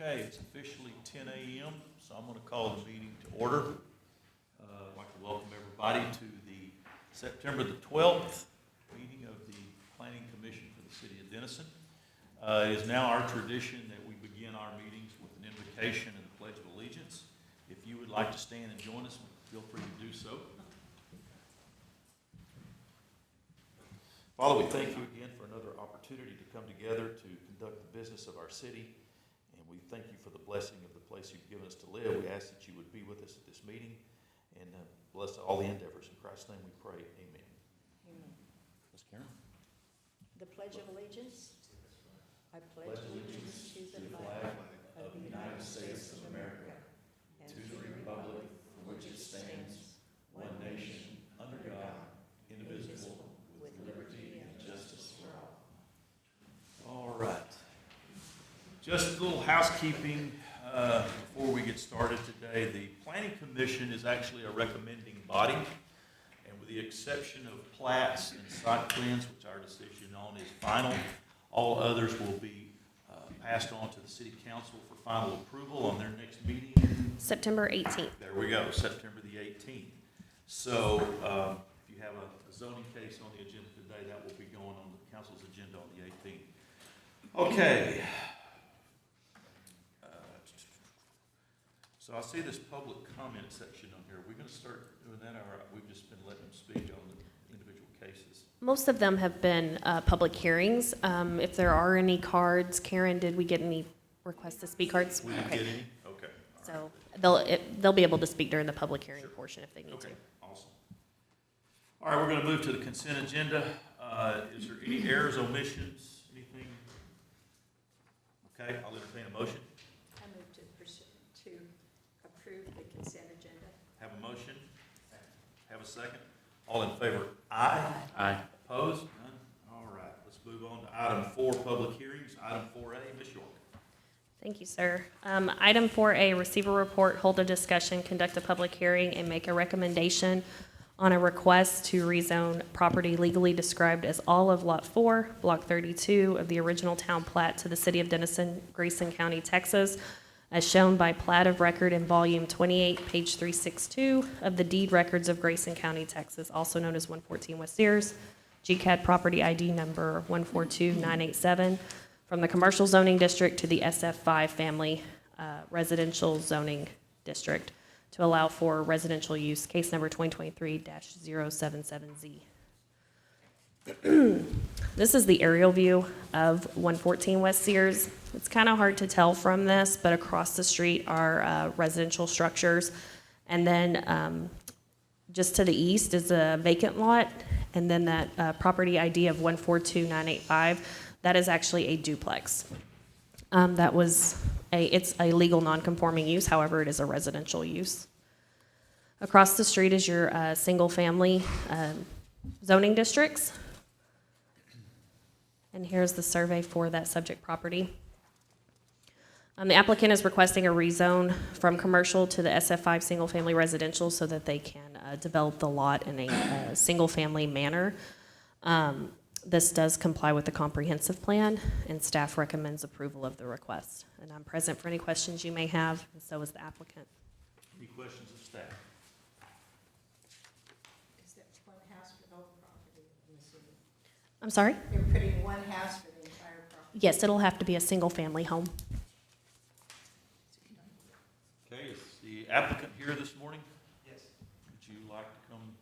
Okay, it's officially 10 a.m., so I'm going to call the meeting to order. I'd like to welcome everybody to the September the 12th meeting of the Planning Commission for the City of Denison. It is now our tradition that we begin our meetings with an invocation and the Pledge of Allegiance. If you would like to stand and join us, feel free to do so. Father, we thank you again for another opportunity to come together to conduct the business of our city. And we thank you for the blessing of the place you've given us to live. We ask that you would be with us at this meeting and bless all the endeavors. In Christ's name we pray. Amen. Amen. Ms. Karen? The Pledge of Allegiance. I pledge allegiance to the flag of the United States of America and to the republic for which it stands, one nation, under God, indivisible, with liberty and justice for all. All right. Just a little housekeeping before we get started today. The Planning Commission is actually a recommending body, and with the exception of plats and site plans, which our decision on is final, all others will be passed on to the City Council for final approval on their next meeting. September 18th. There we go, September the 18th. So if you have a zoning case on the agenda today, that will be going on the council's agenda on the 18th. Okay. So I see this public comment section on here. Are we going to start doing that, or we've just been letting them speak on the individual cases? Most of them have been public hearings. If there are any cards, Karen, did we get any requests to speak cards? We didn't get any? Okay. So they'll be able to speak during the public hearing portion if they need to. Okay, awesome. All right, we're going to move to the consent agenda. Is there any errors, omissions, anything? Okay, I'll entertain a motion. I move to approve the consent agenda. Have a motion? Have a second? All in favor? Aye. Aye. Opposed? None? All right, let's move on to item 4, public hearings. Item 4A, Ms. York. Thank you, sir. Item 4A, receiver report, hold a discussion, conduct a public hearing, and make a recommendation on a request to rezone property legally described as all of Lot 4, Block 32 of the original town plat to the City of Denison, Grayson County, Texas, as shown by plat of record in volume 28, page 362 of the deed records of Grayson County, Texas, also known as 114 West Sears, GCAD property ID number 142987, from the commercial zoning district to the SF5 family residential zoning district to allow for residential use, case number 2023-077Z. This is the aerial view of 114 West Sears. It's kind of hard to tell from this, but across the street are residential structures. And then just to the east is a vacant lot. And then that property ID of 142985, that is actually a duplex. It's a legal non-conforming use, however, it is a residential use. Across the street is your single-family zoning districts. And here's the survey for that subject property. The applicant is requesting a rezone from commercial to the SF5 single-family residential so that they can develop the lot in a single-family manner. This does comply with the comprehensive plan, and staff recommends approval of the request. And I'm present for any questions you may have, and so is the applicant. Any questions of staff? Is that one house for the whole property in the city? I'm sorry? You're putting one house for the entire property? Yes, it'll have to be a single-family home. Okay, is the applicant here this morning? Yes. Would you like to come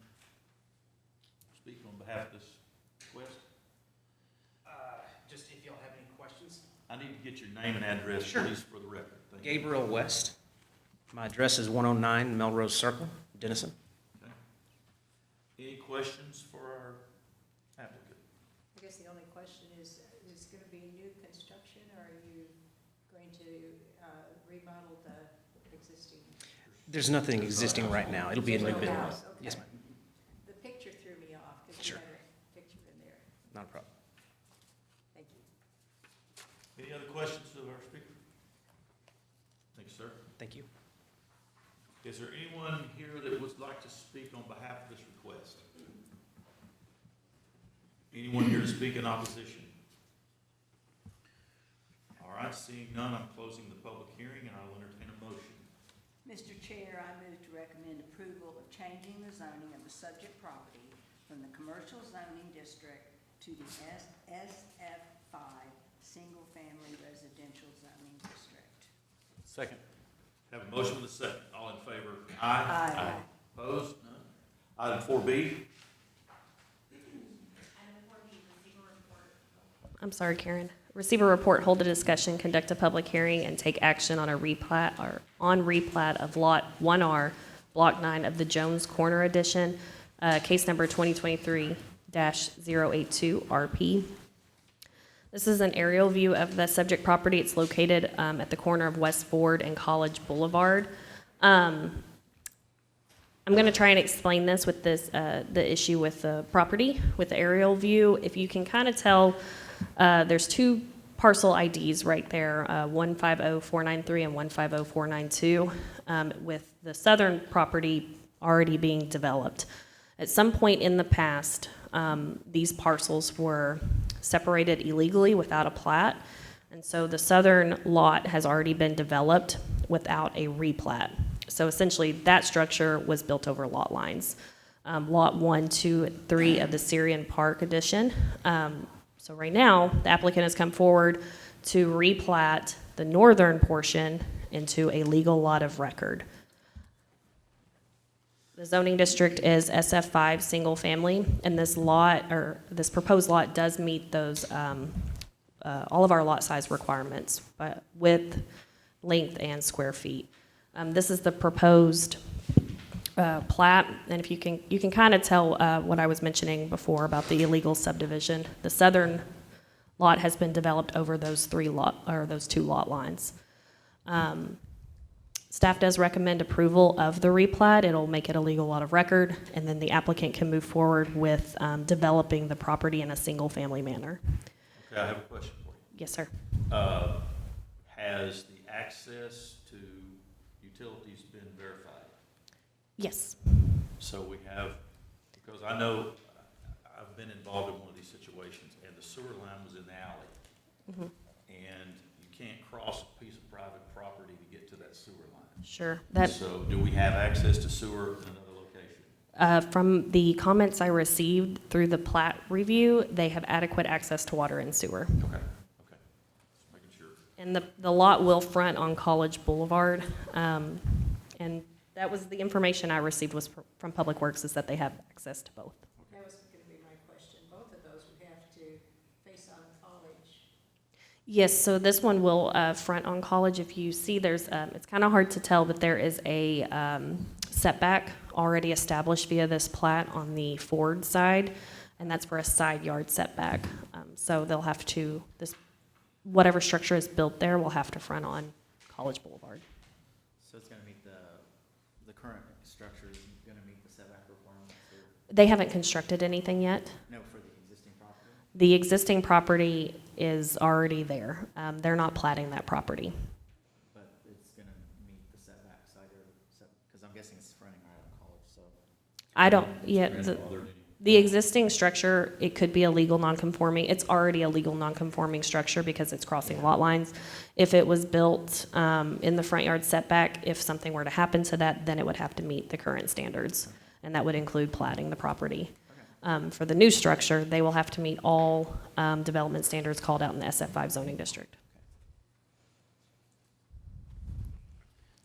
speak on behalf of this request? Just if y'all have any questions. I need to get your name and address, Sure. please, for the record. Thank you. Gabriel West. My address is 109 Melrose Circle, Denison. Okay. Any questions for our applicant? I guess the only question is it going to be new construction, or are you going to remodel the existing? There's nothing existing right now. It'll be a new There's no building. house, okay. Yes, ma'am. The picture threw me off because Sure. you had a picture in there. Not a problem. Thank you. Any other questions of our speaker? Thank you, sir. Thank you. Is there anyone here that would like to speak on behalf of this request? Anyone here to speak in opposition? All right, right, seeing none, I'm closing the public hearing, and I'll entertain a motion. Mr. Chair, I move to recommend approval of changing the zoning of the subject property from the commercial zoning district to the SF5 single-family residential zoning district. Second. Have a motion with a second. All in favor? Aye. Aye. Opposed? None. Item 4B. I'm sorry, Karen. Receive a report, hold a discussion, conduct a public hearing, and take action on a replat of Lot 1R, Block 9 of the Jones Corner Edition, case number 2023-082 RP. This is an aerial view of the subject property. It's located at the corner of West Ford and College Boulevard. I'm going to try and explain this with the issue with the property, with the aerial view. If you can kind of tell, there's two parcel IDs right there, 150493 and 150492, with the southern property already being developed. At some point in the past, these parcels were separated illegally without a plat, and so the southern lot has already been developed without a replat. So essentially, that structure was built over lot lines. Lot 1, 2, and 3 of the Syrian Park Edition. So right now, the applicant has come forward to replat the northern portion into a legal lot of record. The zoning district is SF5 single family, and this lot, or this proposed lot, does meet those, all of our lot size requirements, but width, length, and square feet. This is the proposed plat, and if you can kind of tell what I was mentioning before about the illegal subdivision. The southern lot has been developed over those those two lot lines. Staff does recommend approval of the replat. It'll make it a legal lot of record, and then the applicant can move forward with developing the property in a single-family manner. Okay, I have a question for you. Yes, sir. Has the access to utilities been verified? Yes. So we have, because I know I've been involved in one of these situations, and the sewer line was in the alley. Mm-hmm. And you can't cross a piece of private property to get to that sewer line. Sure. So do we have access to sewer in another location? From the comments I received through the plat review, they have adequate access to water and sewer. Okay, just making sure. And the lot will front on College Boulevard. And that was the information I received was from Public Works, is that they have access to both. That was going to be my question. Both of those would have to face on College. Yes, so this one will front on College. If you see, there's it's kind of hard to tell, but there is a setback already established via this plat on the Ford side, and that's for a side yard setback. So they'll have to, whatever structure is built there will have to front on College Boulevard. So it's going to meet the current structure is going to meet the setback requirements? They haven't constructed anything yet. No, for the existing property? The existing property is already there. They're not platting that property. But it's going to meet the setback side because I'm guessing it's fronting right on College, so. I don't, the existing structure, it could be a legal nonconforming. It's already a legal nonconforming structure because it's crossing lot lines. If it was built in the front yard setback, if something were to happen to that, then it would have to meet the current standards, and that would include platting the property. For the new structure, they will have to meet all development standards called out in the SF5 zoning district.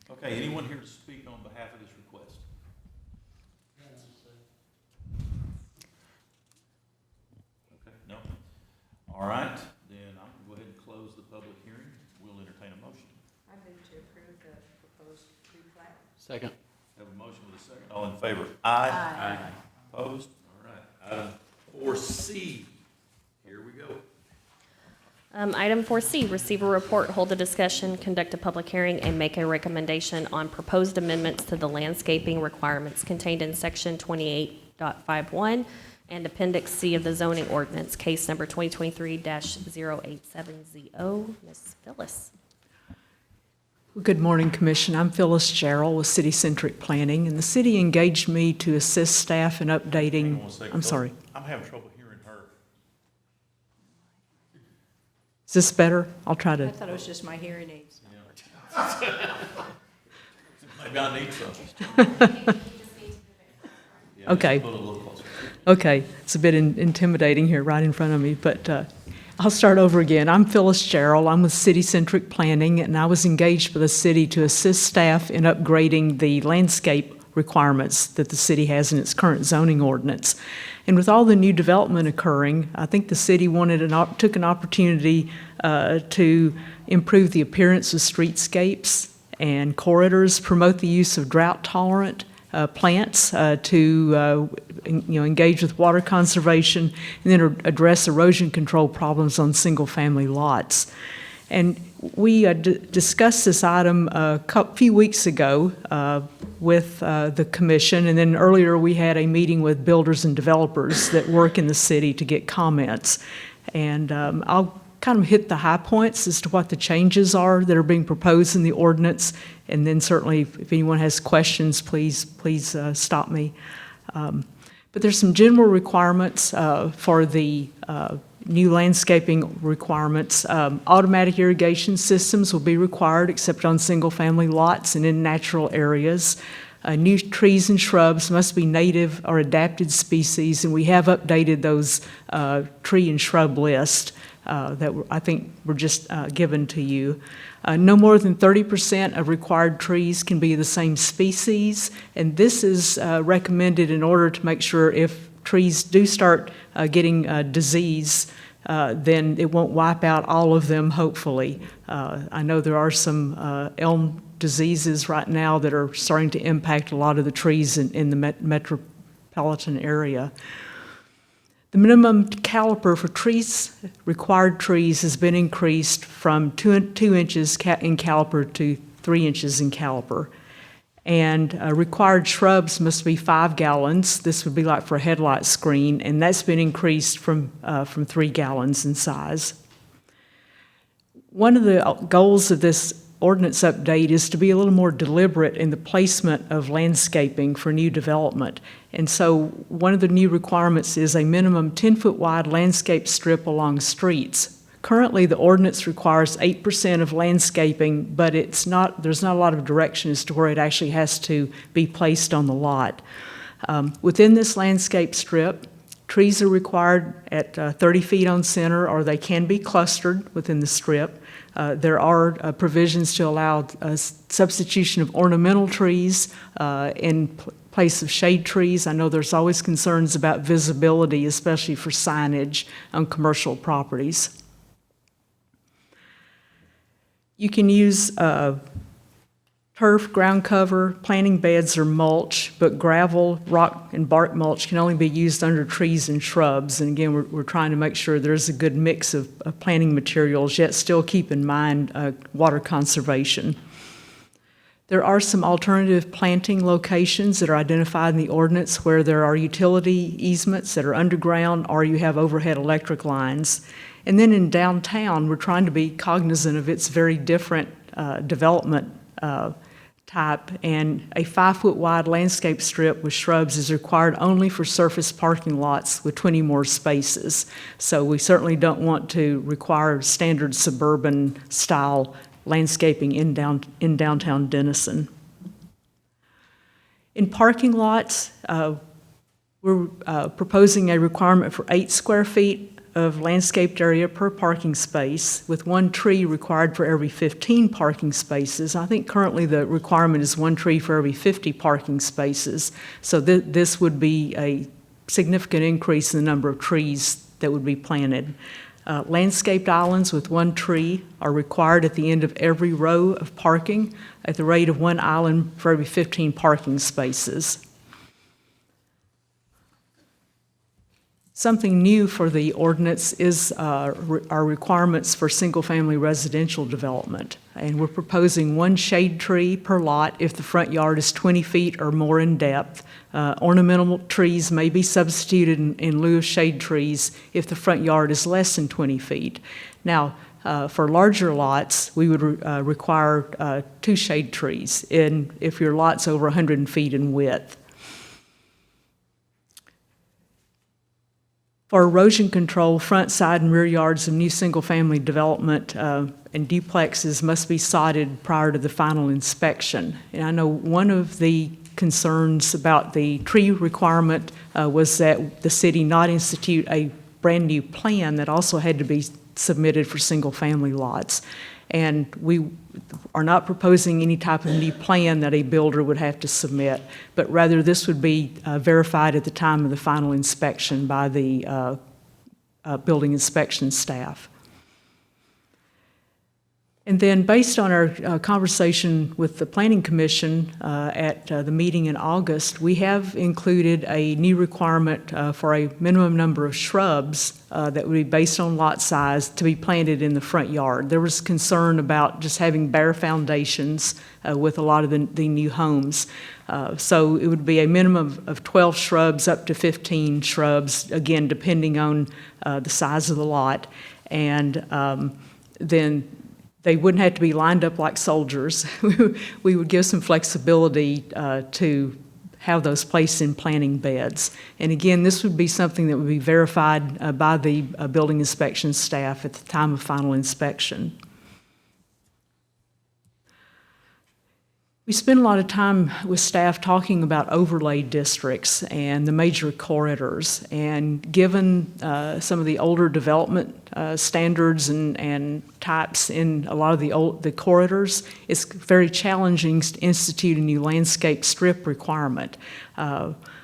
Okay, anyone here to speak on behalf of this request? Okay, no? All right, then I'm going to go ahead and close the public hearing. We'll entertain a motion. I move to approve the proposed replat. Second. Have a motion with a second. All in favor? Aye. Aye. Opposed? All right. Item 4C. Here we go. Item 4C, receive a report, hold a discussion, conduct a public hearing, and make a recommendation on proposed amendments to the landscaping requirements contained in Section 28.51 and Appendix C of the zoning ordinance, case number 2023-087ZO. Ms. Phyllis. Good morning, Commission. I'm Phyllis Jarrell with City Centric Planning, and the city engaged me to assist staff in Hang updating. on one second, I'm Phil. sorry. I'm having trouble hearing her. Is this better? I'll try I to. thought it was just my hearing aids. Maybe I need some. Yeah, Okay. just put it a little closer. Okay, it's a bit intimidating here right in front of me, but I'll start over again. I'm Phyllis Jarrell. I'm with City-Centric Planning, and I was engaged by the city to assist staff in upgrading the landscape requirements that the city has in its current zoning ordinance. And with all the new development occurring, I think the city took an opportunity to improve the appearance of streetscapes and corridors, promote the use of drought-tolerant plants to engage with water conservation, and then address erosion control problems on single-family lots. And we discussed this item a few weeks ago with the commission, and then earlier we had a meeting with builders and developers that work in the city to get comments. And I'll kind of hit the high points as to what the changes are that are being proposed in the ordinance, and then certainly if anyone has questions, please stop me. But there's some general requirements for the new landscaping requirements. Automatic irrigation systems will be required except on single-family lots and in natural areas. New trees and shrubs must be native or adapted species, and we have updated those tree and shrub list that I think were just given to you. No more than 30% of required trees can be the same species, and this is recommended in order to make sure if trees do start getting disease, then it won't wipe out all of them, hopefully. I know there are some elm diseases right now that are starting to impact a lot of the trees in the metropolitan area. The minimum caliper for required trees has been increased from 2 inches in caliper to 3 inches in caliper. And required shrubs must be 5 gallons. This would be like for a headlight screen, and that's been increased from 3 gallons in size. One of the goals of this ordinance update is to be a little more deliberate in the placement of landscaping for new development. And so one of the new requirements is a minimum 10-foot wide landscape strip along streets. Currently, the ordinance requires 8% of landscaping, but there's not a lot of direction as to where it actually has to be placed on the lot. Within this landscape strip, trees are required at 30 feet on center, or they can be clustered within the strip. There are provisions to allow substitution of ornamental trees in place of shade trees. I know there's always concerns about visibility, especially for signage on commercial properties. You can use turf, ground cover, planting beds, or mulch, but gravel, rock, and bark mulch can only be used under trees and shrubs. And again, we're trying to make sure there's a good mix of planting materials, yet still keep in mind water conservation. There are some alternative planting locations that are identified in the ordinance where there are utility easements that are underground or you have overhead electric lines. And then in downtown, we're trying to be cognizant of its very different development type, and a 5-foot wide landscape strip with shrubs is required only for surface parking lots with 20 more spaces. So we certainly don't want to require standard suburban style landscaping in downtown Denison. In parking lots, we're proposing a requirement for 8 square feet of landscaped area per parking space, with 1 tree required for every 15 parking spaces. I think currently the requirement is 1 tree for every 50 parking spaces. So this would be a significant increase in the number of trees that would be planted. Landscaped islands with 1 tree are required at the end of every row of parking at the rate of 1 island for every 15 parking spaces. Something new for the ordinance is our requirements for single-family residential development. And we're proposing 1 shade tree per lot if the front yard is 20 feet or more in depth. Ornamental trees may be substituted in lieu of shade trees if the front yard is less than 20 feet. Now, for larger lots, we would require 2 shade trees if your lot's over 100 feet in width. For erosion control, front, side, and rear yards of new single-family development and duplexes must be sodded prior to the final inspection. And I know one of the concerns about the tree requirement was that the city not institute a brand-new plan that also had to be submitted for single-family lots. And we are not proposing any type of new plan that a builder would have to submit, but rather this would be verified at the time of the final inspection by the building inspection staff. And then based on our conversation with the Planning Commission at the meeting in August, we have included a new requirement for a minimum number of shrubs that would be based on lot size to be planted in the front yard. There was concern about just having bare foundations with a lot of the new homes. So it would be a minimum of 12 shrubs up to 15 shrubs, again, depending on the size of the lot. And then they wouldn't have to be lined up like soldiers. We would give some flexibility to have those placed in planting beds. And again, this would be something that would be verified by the building inspection staff at the time of final inspection. We spend a lot of time with staff talking about overlay districts and the major corridors. And given some of the older development standards and types in a lot of the corridors, it's very challenging to institute a new landscape strip requirement.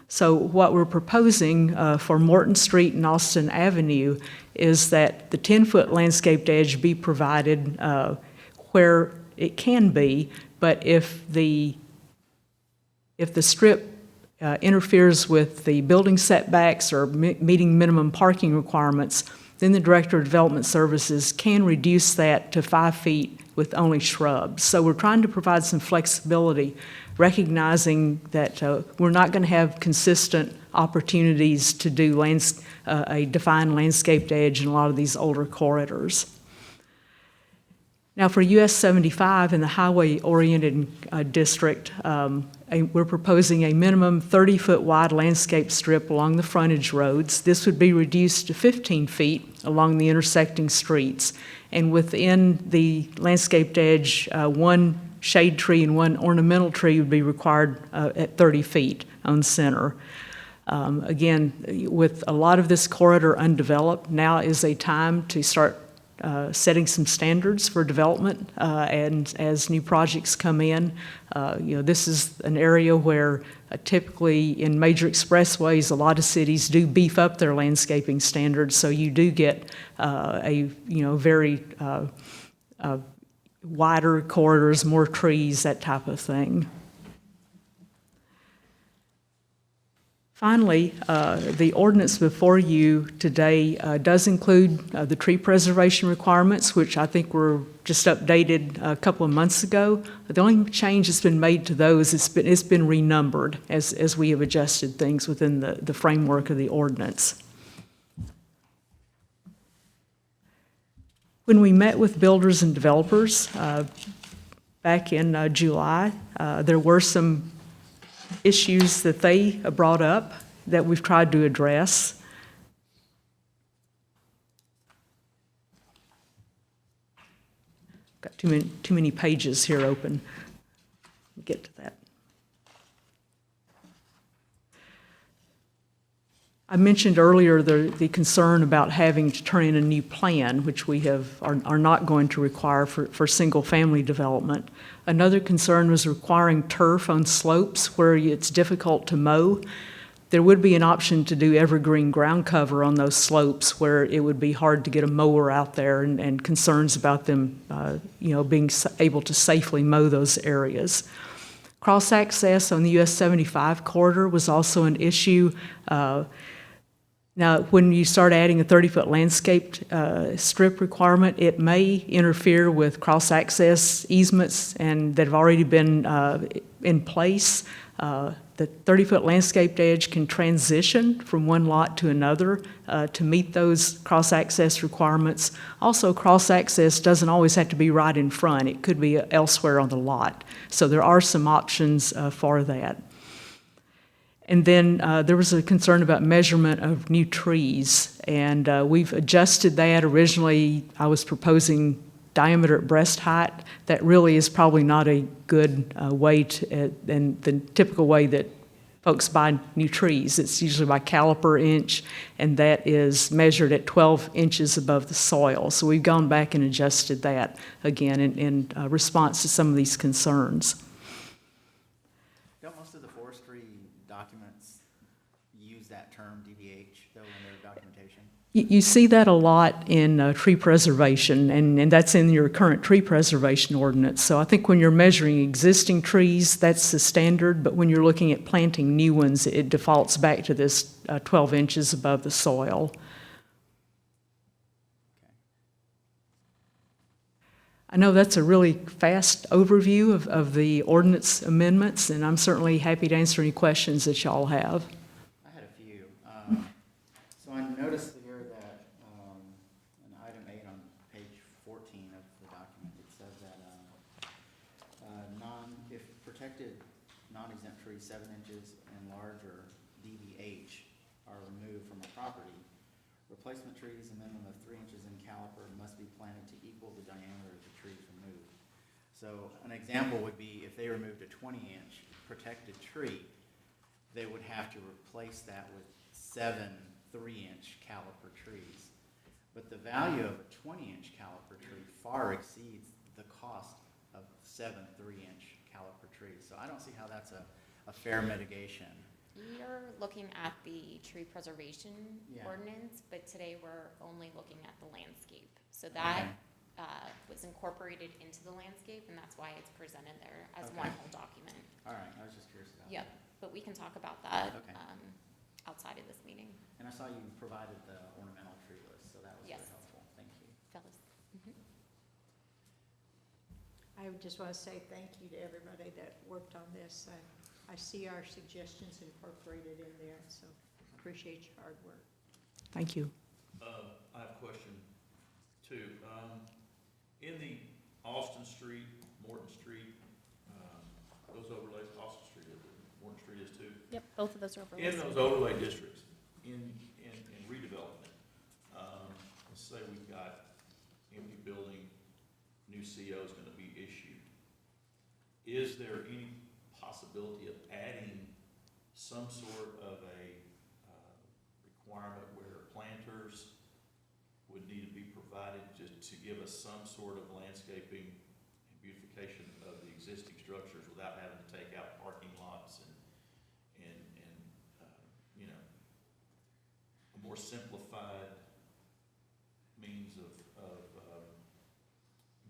So what we're proposing for Morton Street and Austin Avenue is that the 10-foot landscaped edge be provided where it can be, but if the strip interferes with the building setbacks or meeting minimum parking requirements, then the Director of Development Services can reduce that to 5 feet with only shrubs. So we're trying to provide some flexibility, recognizing that we're not going to have consistent opportunities to do a defined landscaped edge in a lot of these older corridors. Now for US 75 in the highway-oriented district, we're proposing a minimum 30-foot wide landscape strip along the frontage roads. This would be reduced to 15 feet along the intersecting streets. And within the landscaped edge, one shade tree and one ornamental tree would be required at 30 feet on center. Again, with a lot of this corridor undeveloped, now is a time to start setting some standards for development and as new projects come in. This is an area where typically in major expressways, a lot of cities do beef up their landscaping standards, so you do get a very wider corridors, more trees, that type of thing. Finally, the ordinance before you today does include the tree preservation requirements, which I think were just updated a couple of months ago. The only change that's been made to those is it's been renumbered as we have adjusted things within the framework of the ordinance. When we met with builders and developers back in July, there were some issues that they brought up that we've tried to address. Got too many pages here open. We'll get to that. I mentioned earlier the concern about having to turn in a new plan, which we are not going to require for single-family development. Another concern was requiring turf on slopes where it's difficult to mow. There would be an option to do evergreen ground cover on those slopes where it would be hard to get a mower out there and concerns about them being able to safely mow those areas. Cross-access on the US 75 corridor was also an issue. Now, when you start adding a 30-foot landscaped strip requirement, it may interfere with cross-access easements and that have already been in place. The 30-foot landscaped edge can transition from one lot to another to meet those cross-access requirements. Also, cross-access doesn't always have to be right in front. It could be elsewhere on the lot. So there are some options for that. And then there was a concern about measurement of new trees, and we've adjusted that. Originally, I was proposing diameter at breast height. That really is probably not a good way and the typical way that folks buy new trees. It's usually by caliper inch, and that is measured at 12 inches above the soil. So we've gone back and adjusted that again in response to some of these concerns. Don't most of the forestry documents use that term DBH though in their documentation? You see that a lot in tree preservation, and that's in your current tree preservation ordinance. So I think when you're measuring existing trees, that's the standard, but when you're looking at planting new ones, it defaults back to this 12 inches above the soil. I know that's a really fast overview of the ordinance amendments, and I'm certainly happy to answer any questions that y'all have. I had a few. So I noticed here that in item 8 on page 14 of the document, it says that if protected non-exempt trees 7 inches and larger DBH are removed from a property, replacement trees a minimum of 3 inches in caliper must be planted to equal the diameter of the trees removed. So an example would be if they removed a 20-inch protected tree, they would have to replace that with 7 3-inch caliper trees. But the value of a 20-inch caliper tree far exceeds the cost of 7 3-inch caliper trees. So I don't see how that's a fair mitigation. You're looking at the tree preservation Yeah. ordinance, but today we're only looking at the landscape. So that was incorporated into the landscape, and that's why it's presented there as Okay. one whole document. All right, I was just curious about Yep, that. but we can talk about that Okay. outside of this meeting. And I saw you provided the ornamental tree list, so that was Yes. very helpful. Thank you. Phyllis? I would just want to say thank you to everybody that worked on this. I see our suggestions incorporated in there, so appreciate your hard work. Thank you. I have a question too. In the Austin Street, Morton Street, those overlays, Austin Street, Morton Street is too. Yep, both of those are In overlays. those overlay districts, in redevelopment, let's say we've got empty building, new CO is gonna be issued. Is there any possibility of adding some sort of a requirement where planters would need to be provided just to give us some sort of landscaping and beautification of the existing structures without having to take out parking lots and you know, a more simplified means of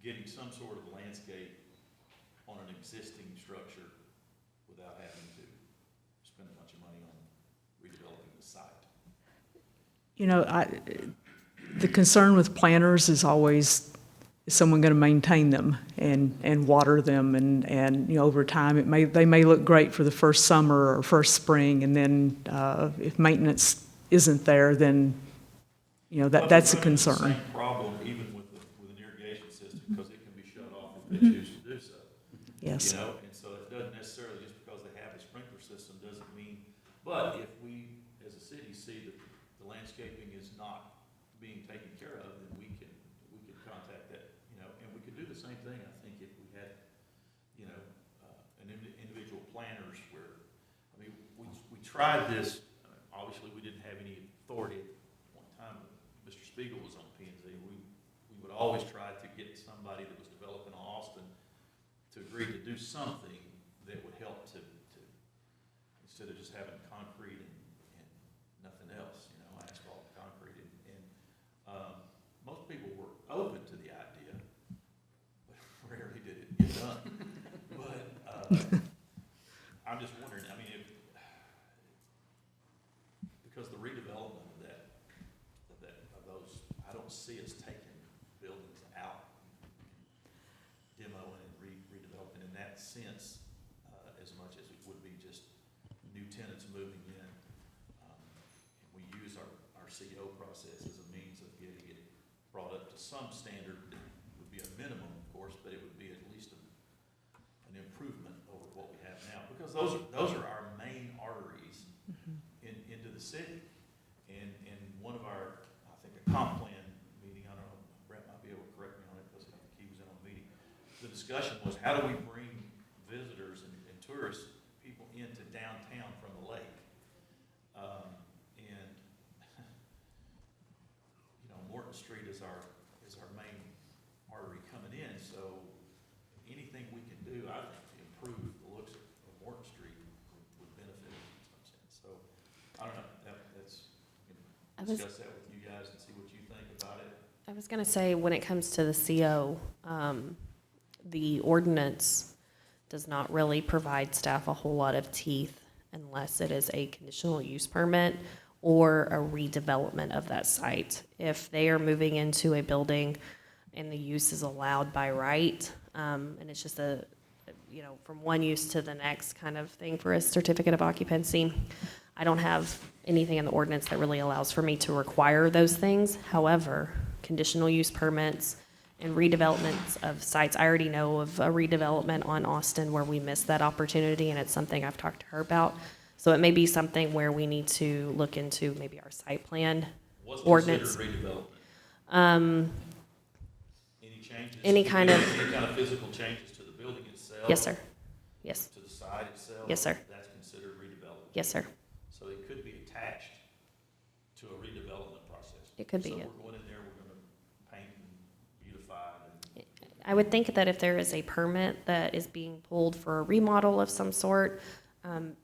getting some sort of landscape on an existing structure without having to spend a bunch of money on redeveloping the site? You know, the concern with planters is always, is someone going to maintain them and water them, and you know, over time they may look great for the first summer or first spring, and then if maintenance isn't there, then you know that's a concern. Same problem even with an irrigation system, because it can be shut off if they choose to do so. Yes. You know, and so it doesn't necessarily, just because they have a sprinkler system doesn't mean, but if we, as a city, see that the landscaping is not being taken care of, then we can contact that, you know, and we could do the same thing, I think, if we had, you know, individual planners where, I mean, we tried this, obviously, we didn't have any authority at one time, when Mr. Spiegel was on P and Z. We would always try to get somebody that was developing Austin to agree to do something that would help to instead of just having concrete and nothing else, you know, asphalt, concrete, and most people were open to the idea, but rarely did it get done. But I'm just wondering, I mean, because the redevelopment of those, I don't see us taking buildings out, demoing and redeveloping in that sense, as much as it would be just new tenants moving in. And we use our CO process as a means of getting it brought up to some standard that would be a minimum, of course, but it would be at least an improvement over what we have now, because those are our main arteries city. And in one of our, I think, a comp plan meeting, I don't know, Brett might be able to correct me on it, because I think he was in on the meeting. The discussion was, how do we bring visitors and tourists, people into downtown from the lake? And, you know, Morton Street is our main artery coming in, so anything we can do, I think, to improve the looks of Morton Street would benefit us in some sense. So, I don't know, that's, you know, discuss that with you guys and see what you think about it. I was gonna say, when it comes to the CO, the ordinance does not really provide staff a whole lot of teeth unless it is a conditional use permit or a redevelopment of that site. If they are moving into a building and the use is allowed by right, and it's just a, you know, from one use to the next kind of thing for a certificate of occupancy, I don't have anything in the ordinance that really allows for me to require those things. However, conditional use permits and redevelopments of sites, I already know of a redevelopment on Austin where we missed that opportunity, and it's something I've talked to her about. So it may be something where we need to look into maybe our site plan What's ordinance. considered redevelopment? Any changes? Any kind of- Any kind of physical changes to the building itself? Yes, sir. Yes, To the side itself? Yes, sir. That's considered redevelopment? yes, sir. So it could be attached to a redevelopment process? It could be, So yeah. we're going in there, we're gonna paint and beautify and, I would think that if there is a permit that is being pulled for a remodel of some sort,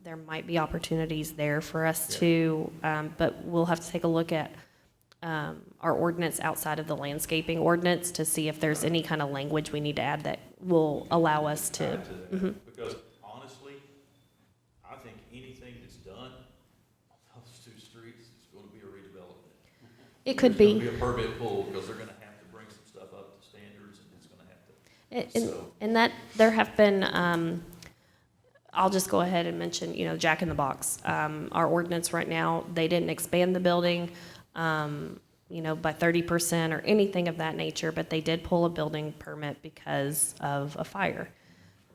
there might be opportunities there for us to, but we'll have to take a look at our ordinance outside of the landscaping ordinance to see if there's any kind of language we need to add that will allow us to. tied to that. Because honestly, I think anything that's done on those two streets is gonna be a redevelopment. It could There's be. gonna be a permit pull, because they're gonna have to bring some stuff up to standards, and it's gonna have to. And, So- and that, there have been, I'll just go ahead and mention, you know, Jack in the Box. Our ordinance right now, they didn't expand the building, you know, by 30% or anything of that nature, but they did pull a building permit because of a fire.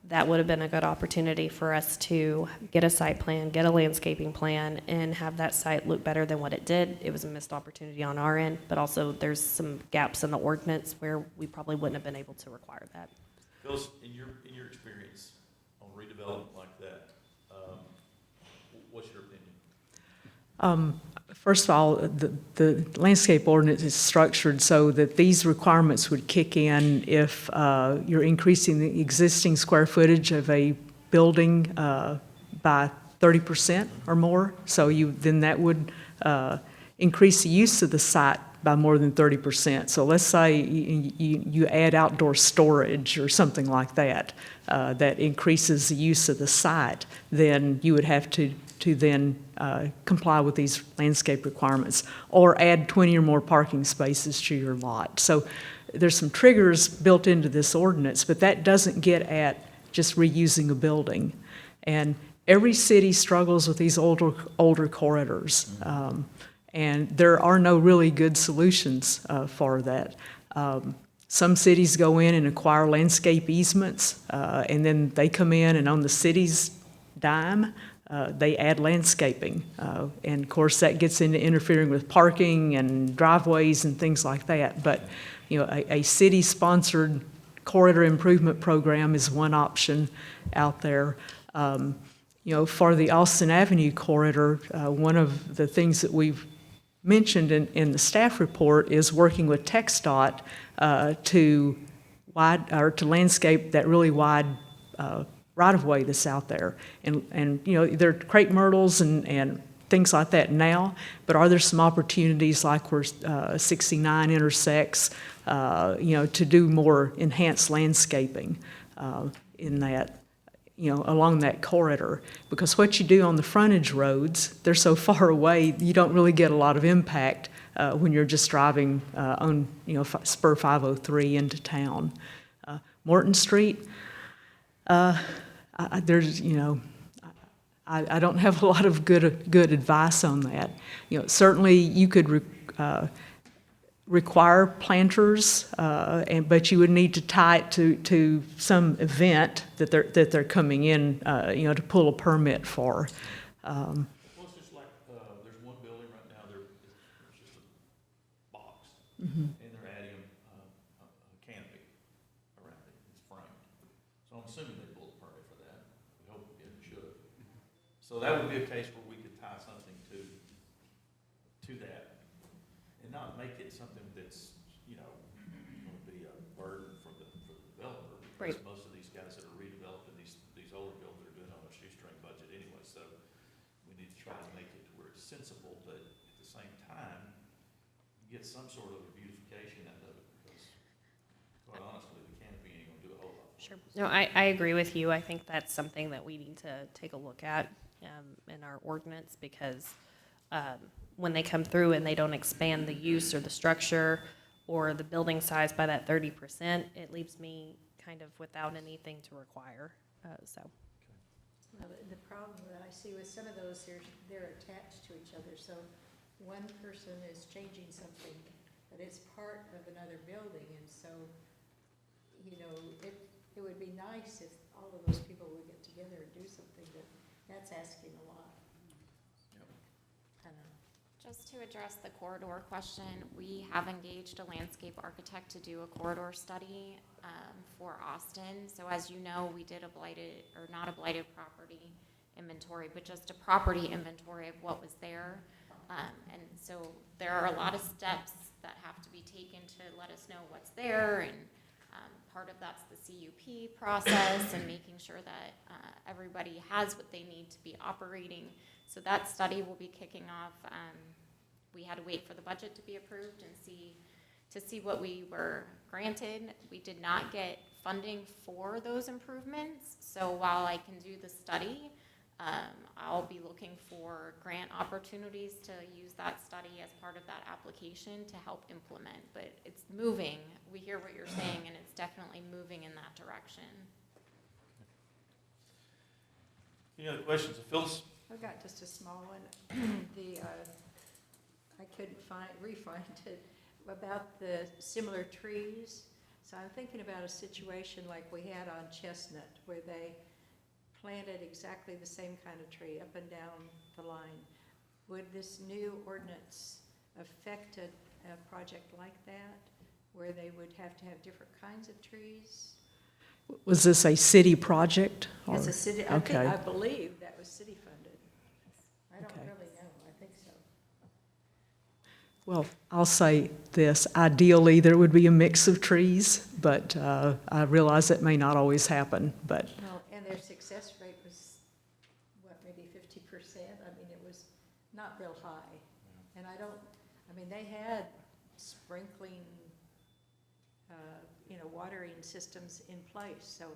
That would have been a good opportunity for us to get a site plan, get a landscaping plan, and have that site look better than what it did. It was a missed opportunity on our end, but also there's some gaps in the ordinance where we probably wouldn't have been able to require that. Phyllis, in your experience on redevelopment like that, what's your opinion? First of all, the landscape ordinance is structured so that these requirements would kick in if you're increasing the existing square footage of a building by 30% or more. So then that would increase the use of the site by more than 30%. So let's say you add outdoor storage or something like that, that increases the use of the site, then you would have to then comply with these landscape requirements, or add 20 or more parking spaces to your lot. So there's some triggers built into this ordinance, but that doesn't get at just reusing a building. And every city struggles with these older corridors, and there are no really good solutions for that. Some cities go in and acquire landscape easements, and then they come in and on the city's dime, they add landscaping. And of course, that gets into interfering with parking and driveways and things like that. But, you know, a city-sponsored corridor improvement program is one option out there. You know, for the Austin Avenue corridor, one of the things that we've mentioned in the staff report is working with TxDOT to landscape that really wide right-of-way that's out there. And you know, there are crepe myrtles and things like that now, but are there some opportunities like where 69 intersects, you know, to do more enhanced landscaping in that, you know, along that corridor? Because what you do on the frontage roads, they're so far away, you don't really get a lot of impact when you're just driving on, you know, Spur 503 into town. Morton Street, there's, you know, I don't have a lot of good advice on that. You know, certainly you could require planters, but you would need to tie it to some event that they're coming in, you know, to pull a permit for. Well, it's just like, there's one building and they're adding a canopy around it, it's framed. So I'm assuming they pulled a permit for that, we hope we should. So that would be a case where we could tie something to that, and not make it something that's, you know, gonna be a burden for the developer. Because Right. most of these guys that are redeveloping these older buildings are doing it on a shoestring budget anyway, so we need to try to make it to where it's sensible, but at the same time, get some sort of beautification out of it, because quite honestly, the canopy ain't gonna do a whole lot. Sure. No, I agree with you. I think that's something that we need to take a look at in our ordinance, because when they come through and they don't expand the use or the structure or the building size by that 30%, it leaves me kind of without anything to require, so. Well, the problem that I see with some of those, they're attached to each other, so one person is changing something, but it's part of another building, and so, you know, it would be nice if all of those people would get together and do something, but that's asking a lot. Yep. Kind of. Just to address the corridor question, we have engaged a landscape architect to do a corridor study for Austin. So as you know, we did a blighted, or not a blighted property inventory, but just a property inventory of what was there. And so there are a lot of steps that have to be taken to let us know what's there, and part of that's the CUP process and making sure that everybody has what they need to be operating. So that study will be kicking off. We had to wait for the budget to be approved and see what we were granted. We did not get funding for those improvements. So while I can do the study, I'll be looking for grant opportunities to use that study as part of that application to help implement. But it's moving. We hear what you're saying, and it's definitely moving in that direction. Any other questions of Phyllis? I've got just a small one. I couldn't refine it, about the similar trees. So I'm thinking about a situation like we had on Chestnut, where they planted exactly the same kind of tree up and down the line. Would this new ordinance affect a project like that, where they would have to have different kinds of trees? Was this a city project? or- As a city, Okay. I believe that was city funded. I don't Okay. really know, I think so. Well, I'll say this, ideally, there would be a mix of trees, but I realize that may not always happen, but Well, and their success rate was, what, maybe 50%? I mean, it was not real high. And they had sprinkling, watering systems in place, so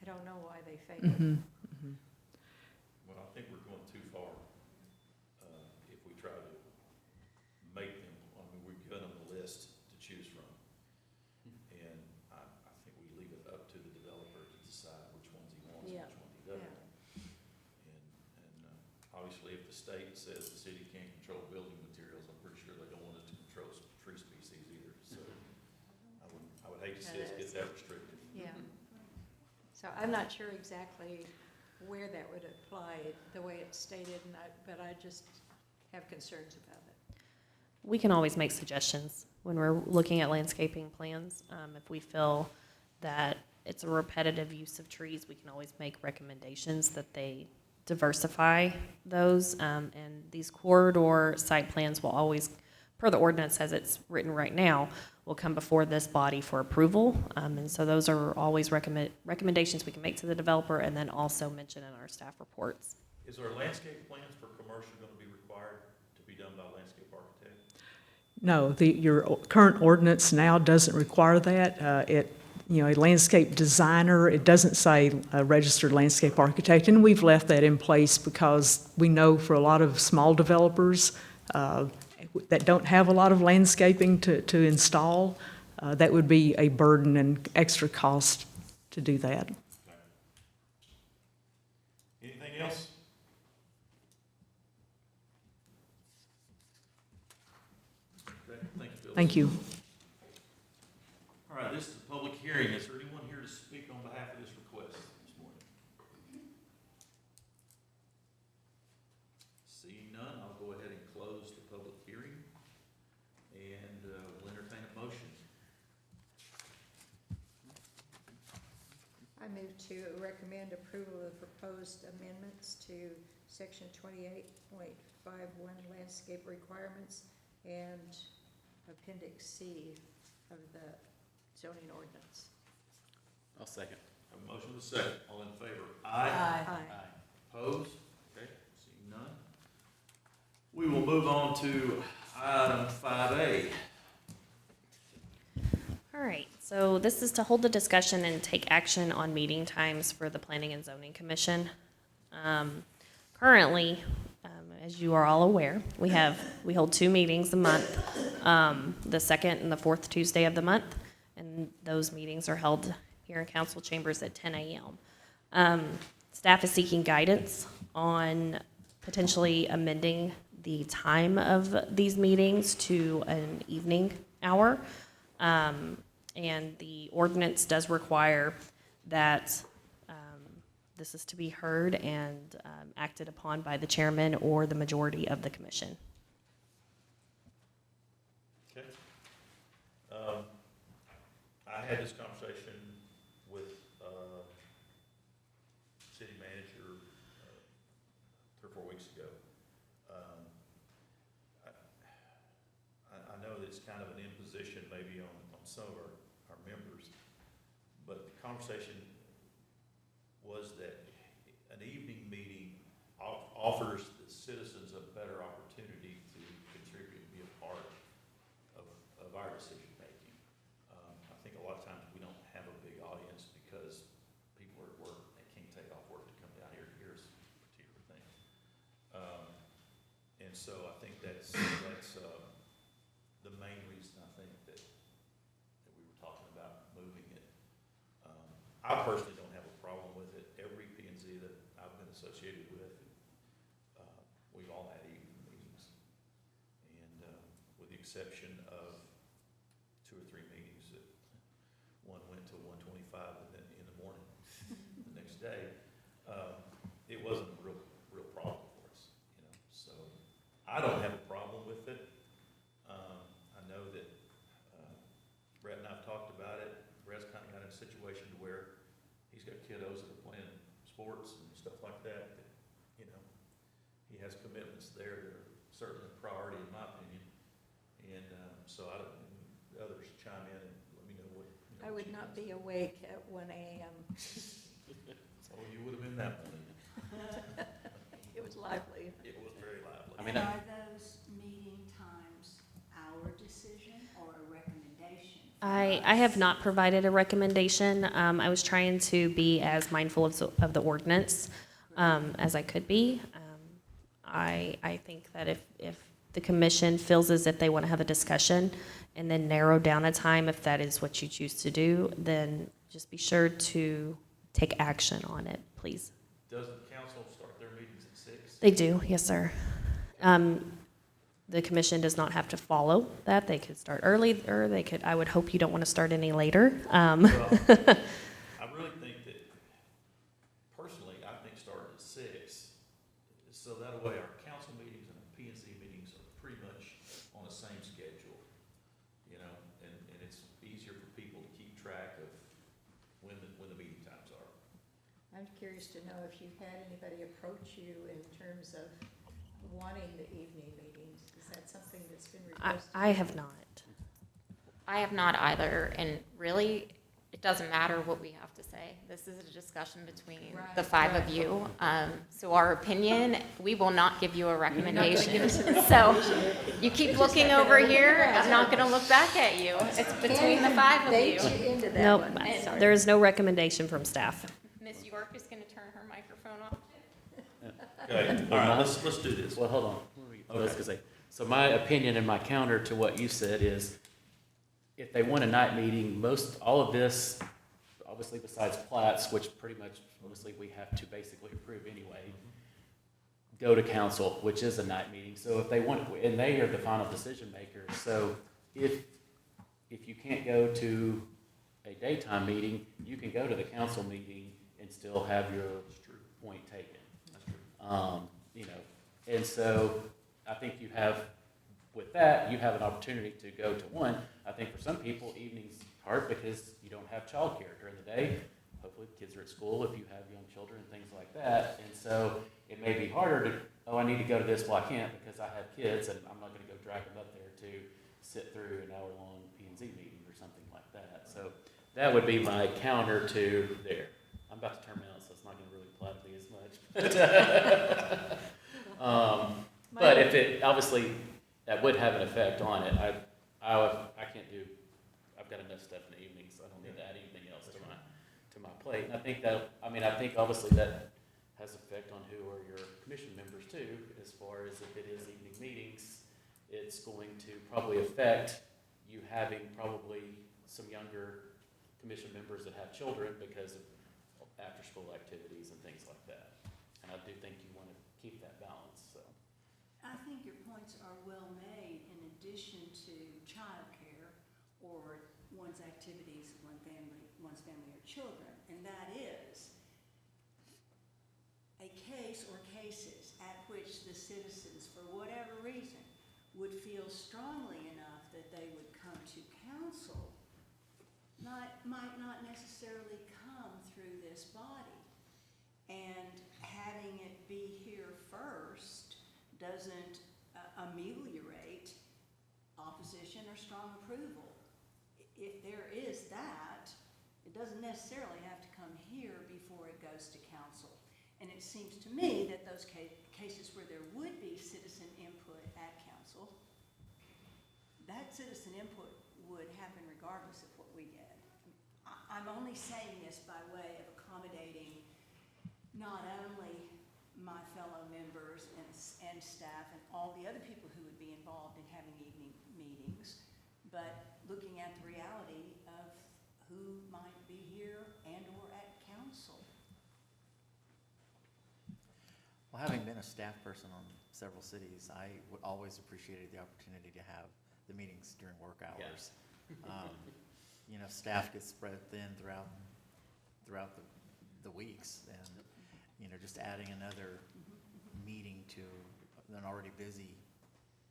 I don't know why they failed. Well, I think we're going too far if we try to make them, we've given them a list to choose from. And I think we leave it up to the developer to decide which ones he wants and Yeah. which ones he doesn't. And obviously, if the state says the city can't control building materials, I'm pretty sure they don't want us to control tree species either. So I would hate to see us get that restricted. Yeah. So I'm not sure exactly where that would apply, the way it's stated, but I just have concerns about it. We can always make suggestions when we're looking at landscaping plans. If we feel that it's a repetitive use of trees, we can always make recommendations that they diversify those. And these corridor site plans will always, per the ordinance as it's written right now, will come before this body for approval. And so those are always recommendations we can make to the developer, and then also mention in our staff reports. Is our landscape plans for commercial going to be required to be done by a landscape architect? no, your current ordinance now doesn't require that. A landscape designer, it doesn't say a registered landscape architect, and we've left that in place because we know for a lot of small developers that don't have a lot of landscaping to install, that would be a burden and extra cost to do that. Okay. Anything else? Okay, thank you, Bill. Thank you. All right, this is a public hearing. Is there anyone here to speak on behalf of this request this morning? Seeing none, I'll go ahead and close the public hearing, and we'll entertain a motion move to recommend approval of proposed amendments to section 28.51 landscape requirements and appendix C of the zoning ordinance. I'll second. Have a motion with a second. All in favor? Aye. Opposed? Okay, seeing none. We will move on to item 5A. All right, so this is to hold the discussion and take action on meeting times for the Planning and Zoning Commission. Currently, as you are all aware, we hold 2 meetings a month, the second and the fourth Tuesday of the month, and those meetings are held here in council chambers at 10 a.m. Staff is seeking guidance on potentially amending the time of these meetings to an evening hour. And the ordinance does require that this is to be heard and acted upon by the chairman or the majority of the commission. Okay. I had this conversation with city manager 3 or 4 weeks ago. I know that it's kind of an imposition maybe on some of our members, but the conversation was that an evening meeting offers the citizens a better opportunity to contribute and be a part of our decision making. I think a lot of times we don't have a big audience because people are at work, they can't take off work to come down here to hear particular things. And so I think that's the main reason I think that we were talking about moving it. I personally don't have a problem with it. Every P&Z that I've been associated with, we've all had evening meetings. And with the exception of 2 or 3 meetings that one went to 1:25 in the morning the next day, it wasn't a real problem for us, you know. So I don't have a problem with it. I know that Brett and I've talked about it. Brett's kind of got in a situation to where he's got kiddos that are playing sports and stuff like that, you know, he has commitments there that are certainly a priority in my opinion. And so the others chime in and let me know what. You know, I what would you not think. be awake at 1 a.m. Oh, you would have been that morning. It was lively. It was very lively. I mean, And are those meeting times our decision or a recommendation? from I have us? not provided a recommendation. I was trying to be as mindful of the ordinance as I could be. I think that if the commission feels as if they want to have a discussion and then narrow down a time, if that is what you choose to do, then just be sure to take action on it, please. Does the council start their meetings at 6? They do, yes, sir. The commission does not have to follow that. They could start early, or they could, I would hope you don't want to start any later. Well, I really think that, personally, I think starting at 6, so that way our council meetings and our P&Z meetings are pretty much on the same schedule, you know, and it's easier for people to keep track of when the meeting times are. I'm curious to know if you've had anybody approach you in terms of wanting the evening meetings. Is that something that's been requested? I have not. I have not either, and really, it doesn't matter what we have to say. This is a discussion between Right, the 5 of right. you. So our opinion, we will not give you a You're not gonna recommendation. give us a So recommendation. you keep Just looking not gonna over look here, around. I'm not gonna look back at you. It's between the 5 of Bait you. you into that Nope, one. Sorry. there is no recommendation from staff. Miss York is gonna turn her microphone off. Okay, all right, let's do this. well, hold on. What I was gonna say. So my opinion and my counter to what you said is, if they want a night meeting, all of this, obviously besides plats, which pretty much, obviously, we have to basically approve anyway, go to council, which is a night meeting. So if they want, and they are the final decision makers, so if you can't go to a daytime meeting, you can go to the council meeting and still have your point taken. That's true. You know, and so I think you have, with that, you have an opportunity to go to one. I think for some people, evening's hard because you don't have childcare during the day. hopefully the kids are at school, if you have young children and things like that. And so it may be harder to, oh, I need to go to this, well, I can't because I have kids and I'm not gonna go drag them up there to sit through an hour-long P&Z meeting or something like that. So that would be my counter to there. I'm about to turn out, so it's not gonna really apply to me as much. But if it, obviously, that would have an effect on it. I can't do, I've got enough stuff in the evening, so I don't need to add anything else to my plate. And I think that, I mean, I think obviously that has effect on who are your commission members too, as far as if it is evening meetings, it's going to probably affect you having probably some younger commission members that have children because of after-school activities and things like that. And I do think you want to keep that balance, so. I think your points are well made in addition to childcare or one's activities, one's family or children. And that is a case or cases at which the citizens, for whatever reason, would feel strongly enough that they would come to council, might not necessarily come through this body. And having it be here first doesn't ameliorate opposition or strong approval. If there is that, it doesn't necessarily have to come here before it goes to council. And it seems to me that those cases where there would be citizen input at council, that citizen input would happen regardless of what we did. I'm only saying this by way of accommodating not only my fellow members and staff and all the other people who would be involved in having evening meetings, but looking at the reality of who might be here and or at council. Well, having been a staff person on several cities, I always appreciated the opportunity to have the meetings during work hours. You know, staff gets spread thin throughout the weeks, and you know, just adding another meeting to an already busy,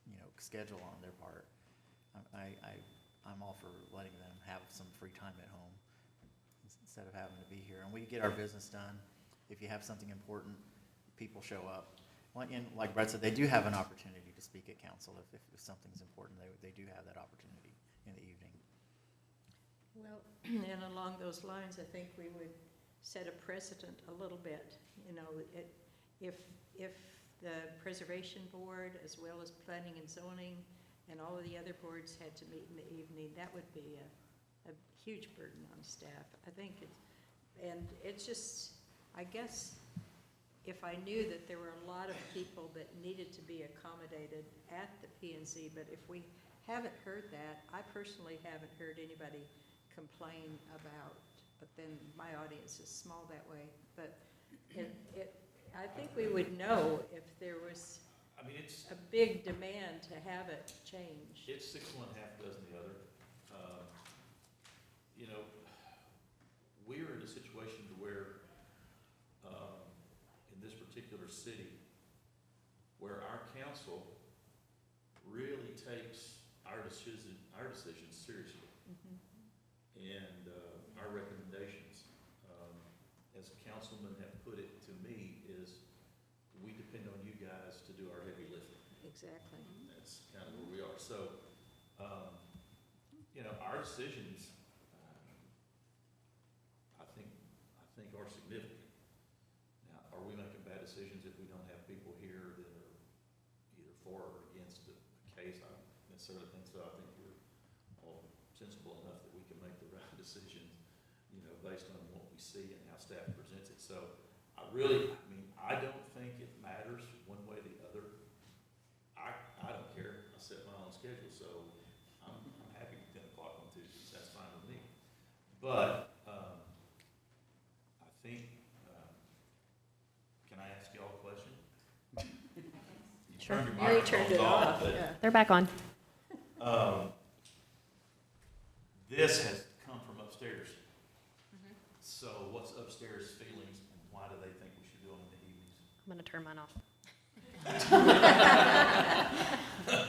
you know, schedule on their part. I'm all for letting them have some free time at home instead of having to be here, and we get our business done. If you have something important, people show up. And like Brett said, they do have an opportunity to speak at council if something's important. They do have that opportunity in the evening. Well, and along those lines, I think we would set a precedent a little bit. You know, if the Preservation Board, as well as Planning and Zoning, and all of the other boards had to meet in the evening, that would be a huge burden on staff. I think it's just, I guess, if I knew that there were a lot of people that needed to be accommodated at the P&Z, but if we haven't heard that, I personally haven't heard anybody complain about, but then my audience is small that way. But I think we would know if there was a big demand to have it change. It's 6 1, half dozen the other. You know, we're in a situation to where, in this particular city, where our council really takes our decisions seriously. Mm-hmm. And our recommendations, as councilmen have put it to me, is we depend on you guys to do our heavy lifting. Exactly. That's kind of where we are. So, you know, our decisions, I think are significant. Now, are we making bad decisions if we don't have people here that are either for or against a case? I don't necessarily think so. I think we're all sensible enough that we can make the right decisions, you know, based on what we see and how staff presents it. So I don't think it matters one way or the other. I don't care. I set my own schedule, so I'm happy with 10 o'clock on Tuesdays. That's fine with me. But I think, can I ask y'all a question? You Sure. turned your You already turned it microphones off, but, yeah. They're back on. This has come from upstairs. So what's upstairs' feelings, and why do they think we should do them in the evenings? I'm going to turn mine off.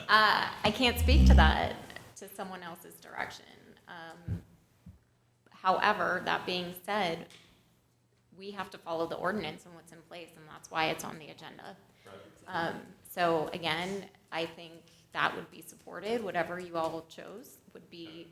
I can't speak to that, to someone else's direction. However, that being said, we have to follow the ordinance and what's in place, and that's why it's on the agenda. So again, I think that would be supported, whatever you all chose would be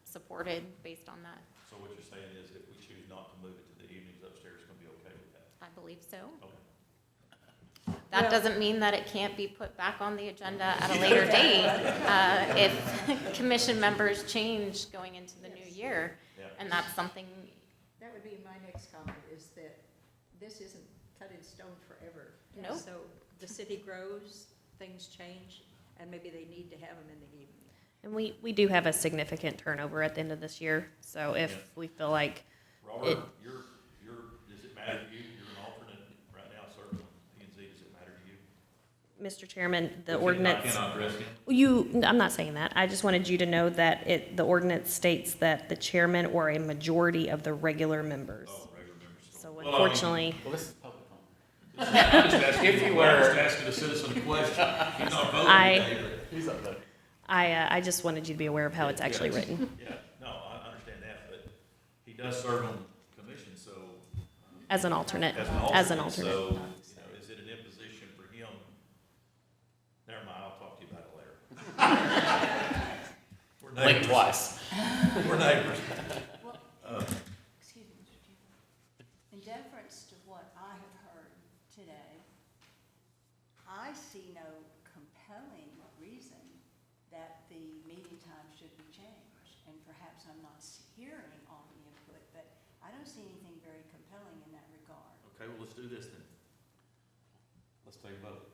supported based on that. So what you're saying is if we choose not to move it to the evenings upstairs, it's gonna be okay with that? I believe so. Okay. That Well- doesn't mean that it can't be put back on the agenda at a later date if commission members change going into the new year. Yeah. And that's something, That would be my next comment, is that this isn't cut in stone forever. Nope. So the city grows, things change, and maybe they need to have them in the evening. And we do have a significant turnover at the end of this year, so if Yeah. we feel like, Robert, does it matter to you? You're an alternate right now, certainly. P and Z, does it matter to you? Mr. Chairman, the If you- ordinance. I cannot address him. I'm not saying that. I just wanted you to know that the ordinance states that the chairman or a majority of the regular members. Oh, regular members. So Well, I mean, unfortunately, Well, this is public comment. I'm just asking- If you I'm were- just asking a citizen a question. He's not voting I- today, but. He's up there. I just wanted you to be aware of how it's actually Yeah. written, Yeah, no, I understand that, but he does serve on the commission, so. as an alternate, As an alternate. So, is it an imposition for him? Never mind, I'll talk to you about it later. We're Blink neighbors. twice. We're neighbors. Excuse me, Mr. Chairman. In deference to what I have heard today, I see no compelling reason that the meeting time should be changed. And perhaps I'm not hearing all the input, but I don't see anything very compelling in that regard. Okay, well, let's do this then. Let's take a vote,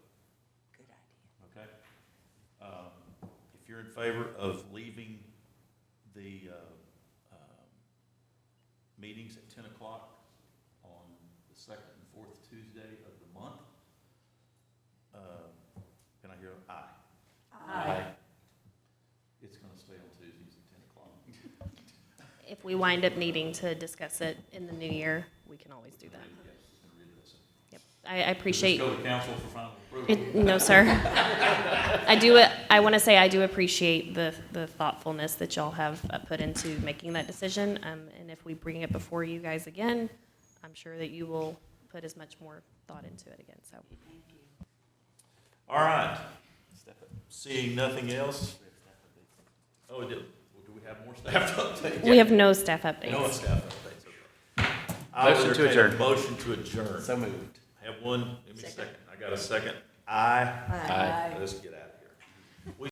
Good idea. okay? If you're in favor of leaving the, meetings at 10 o'clock on the second and fourth Tuesday of the month, can I hear an aye? Aye. It's gonna stay on Tuesdays at 10 o'clock. if we wind up needing to discuss it in the new year, we can always do that. Yes, and read this. Yep. I appreciate. Does this go to council for final approval? No, sir. I want to say I do appreciate the thoughtfulness that y'all have put into making that decision. And if we bring it before you guys again, I'm sure that you will put as much more thought into it again, so. Thank you. All right, seeing nothing else. Oh, do we have more staff updates? We have no staff updates. No staff updates, okay. I will Motion to entertain a adjourn. Motion to adjourn. So moved. Have one, give me a second. I got a second. Aye. Aye. Let's get out of here.